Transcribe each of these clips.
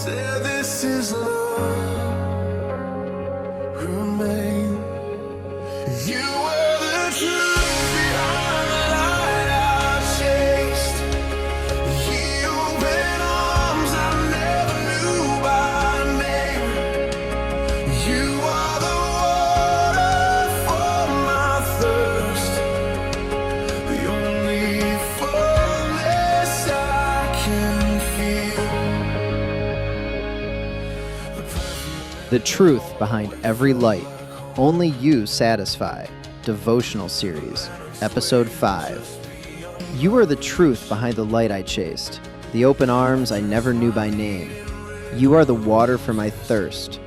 said this is love, remain. You were the truth behind the light I chased. You opened arms I never knew by name. You are the water for my thirst, the only fullness I can feel. The truth behind every light, only you satisfy. Devotional Series, Episode 5. You are the truth behind the light I chased, the open arms I never knew by name. You are the water for my thirst,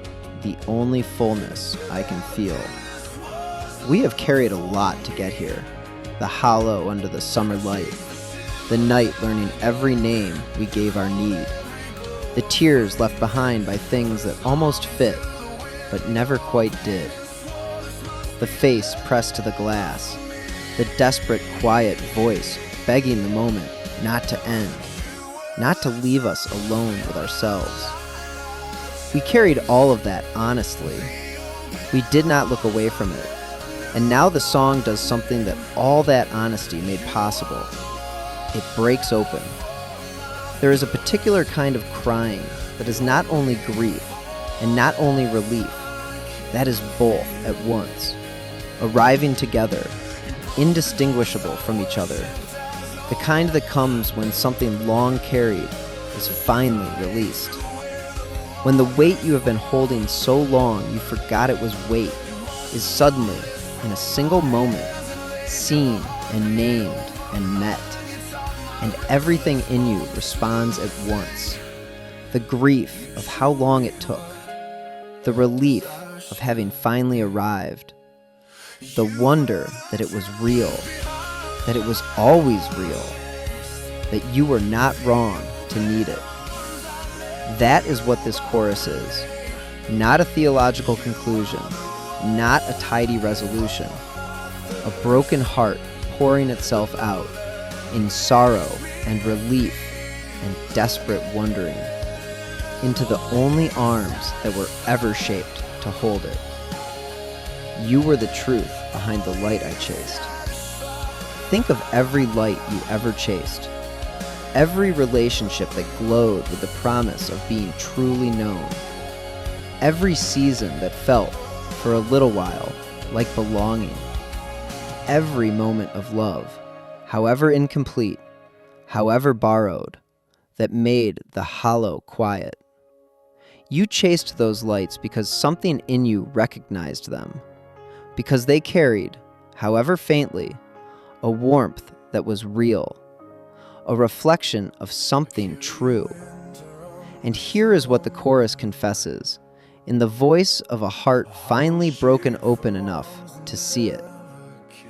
the only fullness I can feel. We have carried a lot to get here. The hollow under the summer light, the night learning every name we gave our need, the tears left behind by things that almost fit, but never quite did. The face pressed to the glass, the desperate, quiet voice begging the moment not to end, not to leave us alone with ourselves. We carried all of that honestly. We did not look away from it. And now the song does something that all that honesty made possible. It breaks open. There is a particular kind of crying that is not only grief and not only relief, that is both at once, arriving together, indistinguishable from each other, the kind that comes when something long carried is finally released. When the weight you have been holding so long you forgot it was weight is suddenly, in a single moment, seen and named and met, and everything in you responds at once. The grief of how long it took, the relief of having finally arrived, the wonder that it was real, that it was always real, that you were not wrong to need it. That is what this chorus is. Not a theological conclusion, not a tidy resolution. A broken heart pouring itself out in sorrow and relief and desperate wondering into the only arms that were ever shaped to hold it. You were the truth behind the light I chased. Think of every light you ever chased. Every relationship that glowed with the promise of being truly known. Every season that felt, for a little while, like belonging. Every moment of love, however incomplete, however borrowed, that made the hollow quiet. You chased those lights because something in you recognized them, because they carried, however faintly, a warmth that was real, a reflection of something true. And here is what the chorus confesses, in the voice of a heart finally broken open enough to see it.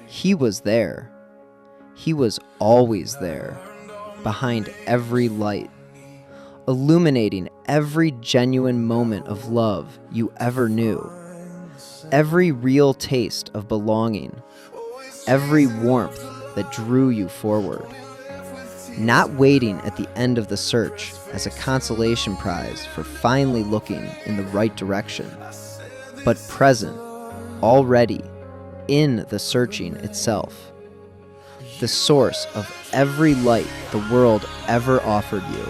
He was there. He was always there, behind every light, illuminating every genuine moment of love you ever knew, every real taste of belonging, every warmth that drew you forward. Not waiting at the end of the search as a consolation prize for finally looking in the right direction, but present, already, in the searching itself. The source of every light the world ever offered you.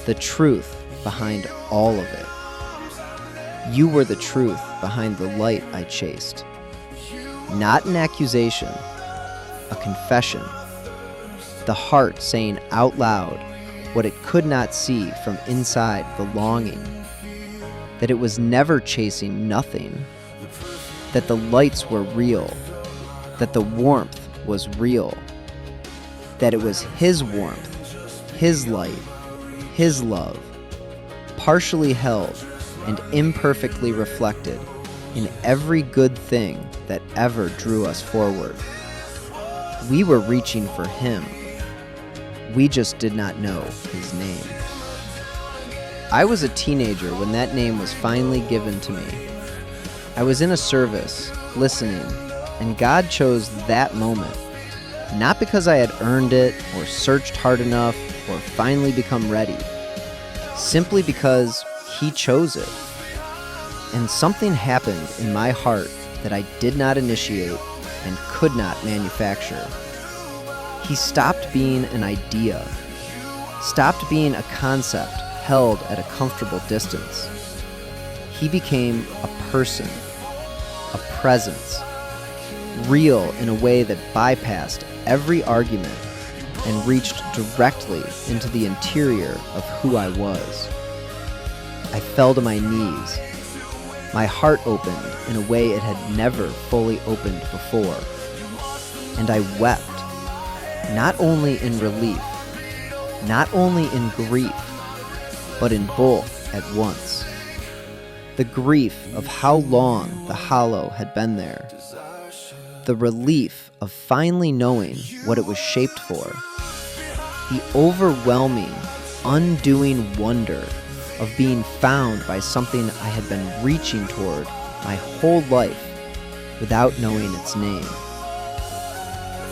The truth behind all of it. You were the truth behind the light I chased. Not an accusation, a confession. The heart saying out loud what it could not see from inside the longing. That it was never chasing nothing. That the lights were real. That the warmth was real. That it was His warmth, His light, His love, partially held and imperfectly reflected in every good thing that ever drew us forward. We were reaching for Him. We just did not know His name. I was a teenager when that name was finally given to me. I was in a service, listening, and God chose that moment, not because I had earned it or searched hard enough or finally become ready, simply because He chose it. And something happened in my heart that I did not initiate and could not manufacture. He stopped being an idea, stopped being a concept held at a comfortable distance. He became a person, a presence, real in a way that bypassed every argument and reached directly into the interior of who I was. I fell to my knees. My heart opened in a way it had never fully opened before. And I wept, not only in relief, not only in grief, but in both at once. The grief of how long the hollow had been there. The relief of finally knowing what it was shaped for. The overwhelming, undoing wonder of being found by something I had been reaching toward my whole life without knowing its name.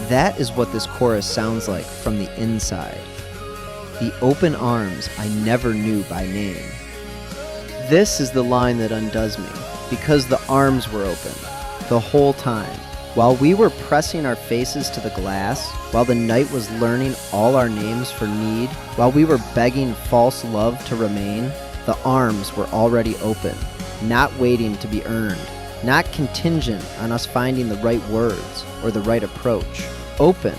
That is what this chorus sounds like from the inside. The open arms I never knew by name. This is the line that undoes me, because the arms were open the whole time. While we were pressing our faces to the glass, while the night was learning all our names for need, while we were begging false love to remain, the arms were already open, not waiting to be earned, not contingent on us finding the right words or the right approach. Open,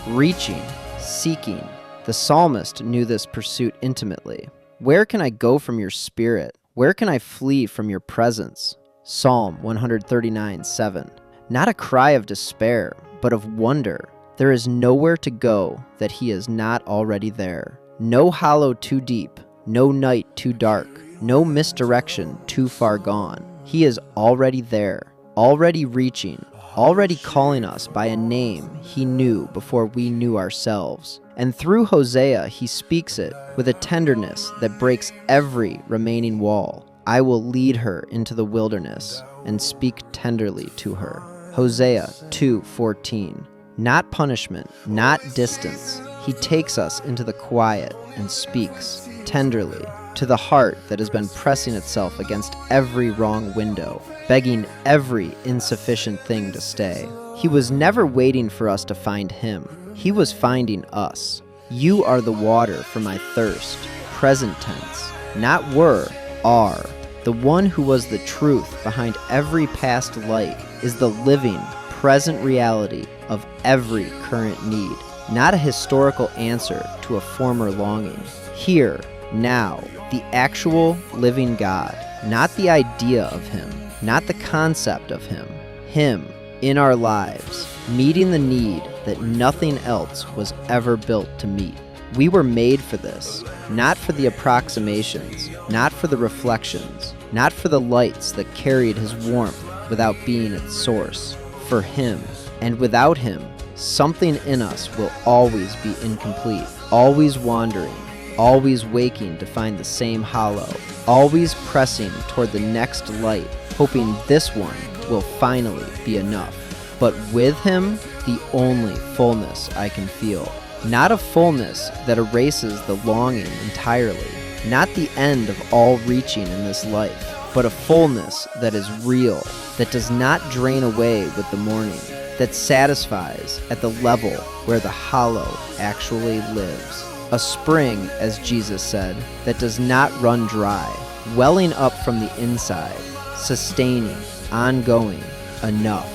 reaching, seeking. The psalmist knew this pursuit intimately. Where can I go from your spirit? Where can I flee from your presence? Psalm 139:7. Not a cry of despair, but of wonder. There is nowhere to go that he is not already there. No hollow too deep, no night too dark, no misdirection too far gone. He is already there, already reaching, already calling us by a name he knew before we knew ourselves. And through Hosea, he speaks it with a tenderness that breaks every remaining wall. I will lead her into the wilderness and speak tenderly to her. Hosea 2:14. Not punishment, not distance. He takes us into the quiet and speaks tenderly to the heart that has been pressing itself against every wrong window, begging every insufficient thing to stay. He was never waiting for us to find him. He was finding us. You are the water for my thirst. Present tense. Not were, are. The one who was the truth behind every past light is the living, present reality of every current need, not a historical answer to a former longing. Here, now, the actual living God, not the idea of him, not the concept of him in our lives, meeting the need that nothing else was ever built to meet. We were made for this, not for the approximations, not for the reflections, not for the lights that carried his warmth without being its source. For him, and without him, something in us will always be incomplete, always wandering, always waking to find the same hollow, always pressing toward the next light, hoping this one will finally be enough. But with him, the only fullness I can feel. Not a fullness that erases the longing entirely, not the end of all reaching in this life, but a fullness that is real, that does not drain away with the morning, that satisfies at the level where the hollow actually lives. A spring, as Jesus said, that does not run dry, welling up from the inside, sustaining, ongoing, enough.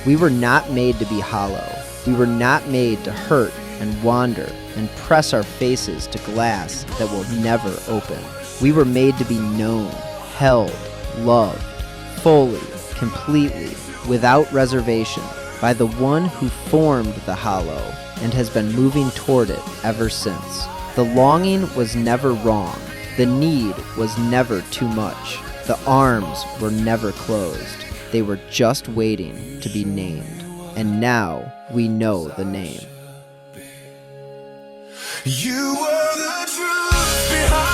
We were not made to be hollow. We were not made to hurt and wander and press our faces to glass that will never open. We were made to be known, held, loved, fully, completely, without reservation, by the one who formed the hollow and has been moving toward it ever since. The longing was never wrong. The need was never too much. The arms were never closed. They were just waiting to be named. And now we know the name. You were the truth behind